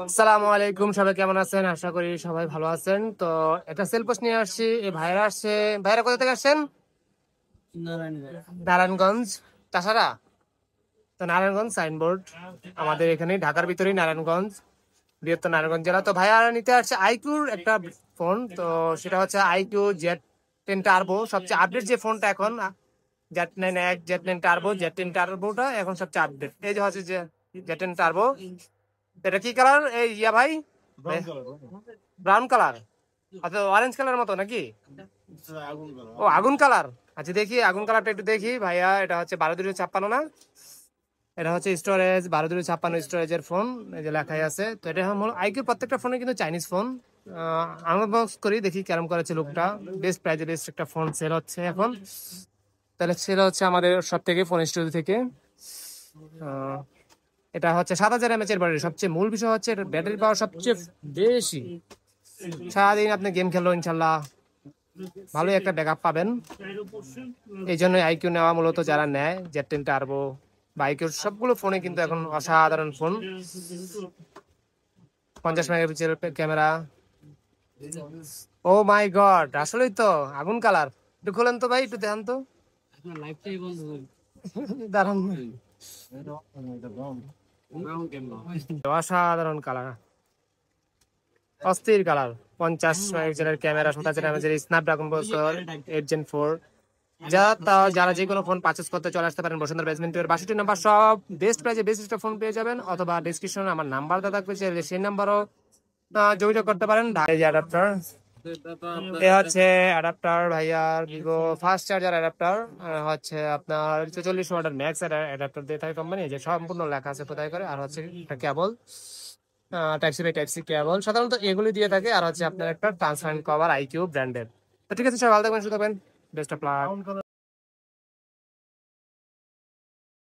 আসসালামু আলাইকুম, সবাই কেমন আছেন? আশা করি সবাই ভালো আছেন। তো একটা সেল পোস্ট নিয়ে আসছি। এই ভাইরা আসছে। ভাইরা কোথা থেকে আসছেন? নারায়ণগঞ্জ। তাছাড়া তো নারায়ণগঞ্জ সাইনবোর্ড আমাদের এখানে ঢাকার ভিতরেই নারায়ণগঞ্জ, বৃহত্তর নারায়ণগঞ্জ জেলা। তো ভাইয়া নিতে আসছে আইকিউর একটা ফোন। তো সেটা হচ্ছে আইকিউ Z10 টার্বো, সবচেয়ে আপডেট যে ফোনটা এখন। Z9 X, Z9 turbo, Z10 টার্বোটা এখন সবচেয়ে আপডেট। এই যে হচ্ছে যে Z10 টার্বো। এটা কি কালার এই ভাই? ব্রাউন কালার, আচ্ছা অরেঞ্জ কালার মতো নাকি? ও আগুন কালার। আচ্ছা দেখি আগুন কালারটা একটু দেখি ভাইয়া। এটা হচ্ছে 12/256 না? এটা হচ্ছে স্টোরেজ 12/256 স্টোরেজের ফোন, এই যে লেখাই আছে। তো এটা হলো আইকিউর প্রত্যেকটা ফোনে কিন্তু চাইনিজ ফোন। আনবক্স করি দেখি কেমন করেছে লোকটা। বেস্ট প্রাইজে বেস্ট একটা ফোন সেল হচ্ছে এখন। তাহলে সেল হচ্ছে আমাদের সব থেকে ফোন স্টুডিও থেকে। এটা হচ্ছে 7000 mAh এর ব্যাটারি। সবচেয়ে মূল বিষয় হচ্ছে এটা ব্যাটারি পাওয়ার সবচেয়ে বেশি। সারাদিন আপনি গেম খেললো ইনশাল্লাহ ভালোই একটা ব্যাকআপ পাবেন। এই জন্য আইকিউ নেওয়া মূলত যারা নেয়, Z10 টার্বো বা আইকিউর সবগুলো ফোনে কিন্তু এখন অসাধারণ phone. 50 megapixel camera. Oh my god, আসলেই তো আগুন কালার। একটু খোলেন তো ভাই, একটু দেখান তো। দারুন, অসাধারণ কালার, অস্থির কালার। 50 মেগাপিক্সেলের camera, 7000 mAh Snapdragon processor 8 Gen 4। যারা যে কোনো ফোন পারচেস করতে চলে আসতে পারেন বসুন্ধরা বেসমেন্টের 62 নাম্বার। সব বেস্ট প্রাইজে বেস্ট একটা ফোন পেয়ে যাবেন, অথবা ডেসক্রিপশনে আমার নাম্বার দেওয়া থাকবে, সেই নাম্বারও যোগাযোগ করতে পারেন। এই যে অ্যাডাপ্টার, এ হচ্ছে অ্যাডাপ্টার ভাইয়ার ভিভো ফাস্ট চার্জার অ্যাডাপ্টার। হচ্ছে আপনার 44 ওয়াটের ম্যাক্স অ্যাডাপ্টার দিয়ে থাকে কোম্পানি, যে সম্পূর্ণ লেখা আছে কোথায় করে। আর হচ্ছে একটা cable, type C by type C cable সাধারণত এগুলি দিয়ে থাকে। আর হচ্ছে আপনার একটা ট্রান্সপারেন্ট কভার আইকিউ ব্র্যান্ডের। তো ঠিক আছে, সবাই ভালো থাকবেন, সুস্থ থাকবেন, বেস্ট অফ লাক।